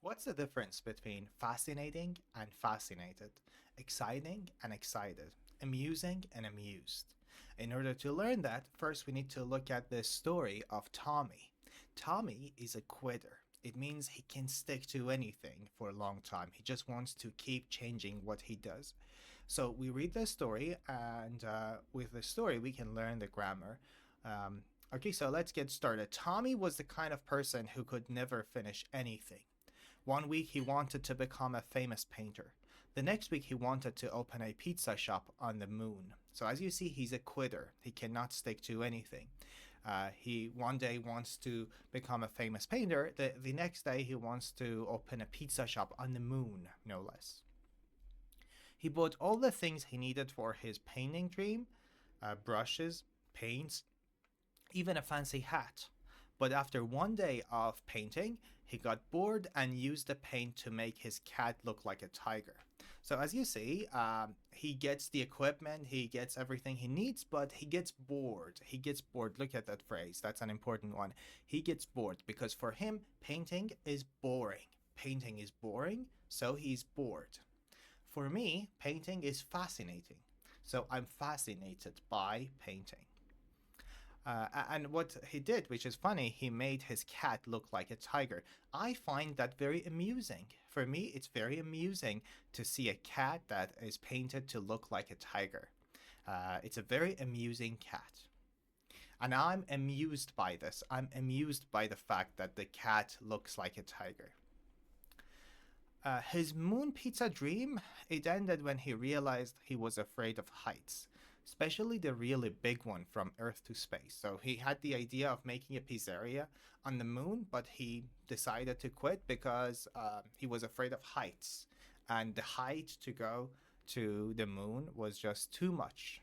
What's the difference between fascinating and fascinated, exciting and excited, amusing and amused? In order to learn that, first we need to look at the story of Tommy. Tommy is a quitter. It means he can stick to anything for a long time. He just wants to keep changing what he does. So we read the story, and with the story, we can learn the grammar. Um, okay, so let's get started. Tommy was the kind of person who could never finish anything. One week he wanted to become a famous painter. The next week he wanted to open a pizza shop on the moon. So as you see, he's a quitter. He cannot stick to anything. He one day wants to become a famous painter. The next day he wants to open a pizza shop on the moon, no less. He bought all the things he needed for his painting dream, brushes, paints, even a fancy hat. But after one day of painting, he got bored and used the paint to make his cat look like a tiger. So, as you see, he gets the equipment, he gets everything he needs, but he gets bored. He gets bored. Look at that phrase, that's an important one. He gets bored because for him, painting is boring. Painting is boring, so he's bored. For me, painting is fascinating. So, I'm fascinated by painting. And what he did, which is funny, he made his cat look like a tiger. I find that very amusing. For me, it's very amusing to see a cat that is painted to look like a tiger. It's a very amusing cat. And I'm amused by this. I'm amused by the fact that the cat looks like a tiger. His moon pizza dream, it ended when he realized he was afraid of heights, especially the really big one from Earth to space. So he had the idea of making a pizzeria on the moon, but he decided to quit because he was afraid of heights. And the height to go to the moon was just too much.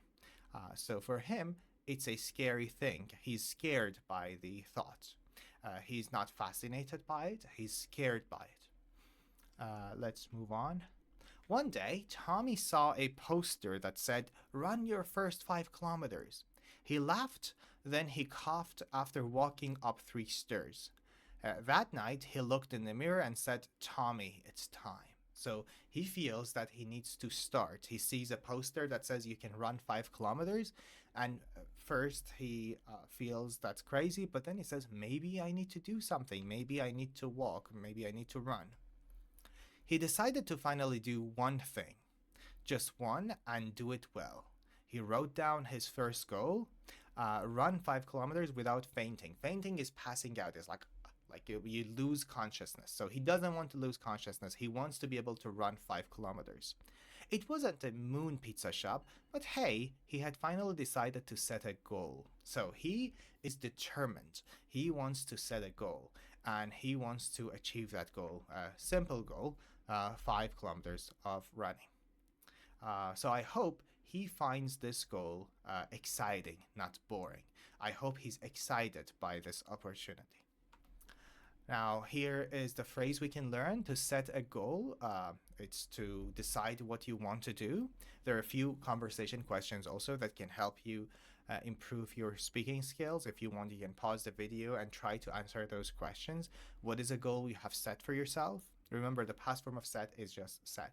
So for him, it's a scary thing. He's scared by the thought. He's not fascinated by it, he's scared by it. Let's move on. One day, Tommy saw a poster that said, "Run your first 5 kilometers." He laughed, then he coughed after walking up 3 stairs. That night, he looked in the mirror and said, "Tommy, it's time." So he feels that he needs to start. He sees a poster that says you can run 5 kilometers, and first he feels that's crazy, but then he says, maybe I need to do something. Maybe I need to walk. Maybe I need to run. He decided to finally do one thing, just one, and do it well. He wrote down his first goal, run 5 kilometers without fainting. Fainting is passing out. It's like you lose consciousness. So he doesn't want to lose consciousness. He wants to be able to run 5 kilometers. It wasn't a moon pizza shop, but hey, he had finally decided to set a goal. So he is determined. He wants to set a goal and he wants to achieve that goal. A simple goal, 5 kilometers of running. So I hope he finds this goal exciting, not boring. I hope he's excited by this opportunity. Now, here is the phrase we can learn to set a goal. It's to decide what you want to do. There are a few conversation questions also that can help you improve your speaking skills. If you want, you can pause the video and try to answer those questions. What is a goal you have set for yourself? Remember, the past form of set is just set.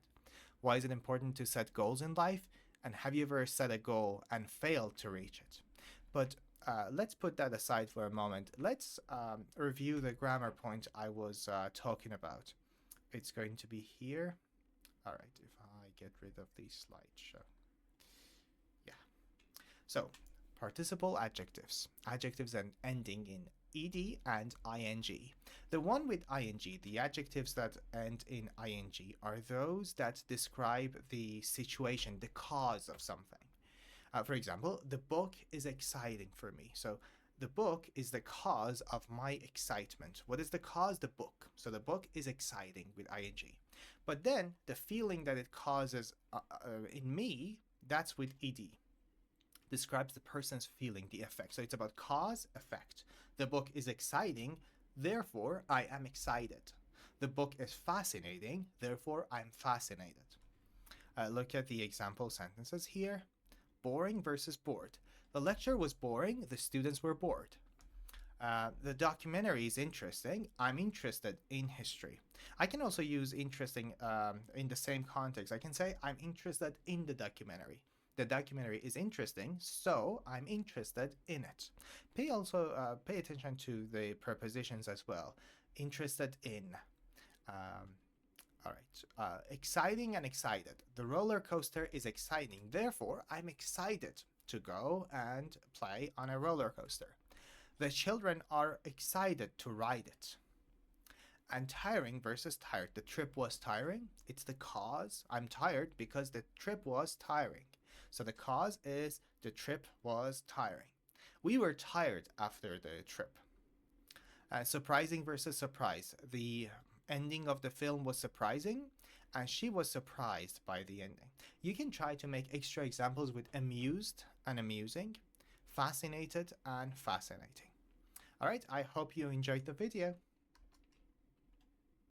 Why is it important to set goals in life? And have you ever set a goal and failed to reach it? But let's put that aside for a moment. Let's review the grammar point I was talking about. It's going to be here. All right, if I get rid of the slideshow. Yeah. So, participle adjectives. Adjectives and ending in ed and ing. The one with ing, the adjectives that end in ing, are those that describe the situation, the cause of something. For example, the book is exciting for me. So the book is the cause of my excitement. What is the cause? The book. So the book is exciting with ing. But then the feeling that it causes in me, that's with ed. Describes the person's feeling, the effect. So it's about cause, effect. The book is exciting, therefore I am excited. The book is fascinating, therefore I'm fascinated. Look at the example sentences here. Boring versus bored. The lecture was boring, the students were bored. The documentary is interesting. I'm interested in history. I can also use interesting in the same context. I can say I'm interested in the documentary. The documentary is interesting, so I'm interested in it. Pay attention to the prepositions as well. Interested in. Um, all right. Exciting and excited. The roller coaster is exciting. Therefore, I'm excited to go and play on a roller coaster. The children are excited to ride it. And tiring versus tired. The trip was tiring. It's the cause. I'm tired because the trip was tiring. So the cause is the trip was tiring. We were tired after the trip. Surprising versus surprise. The ending of the film was surprising, and she was surprised by the ending. You can try to make extra examples with amused and amusing, fascinated and fascinating. Alright, I hope you enjoyed the video.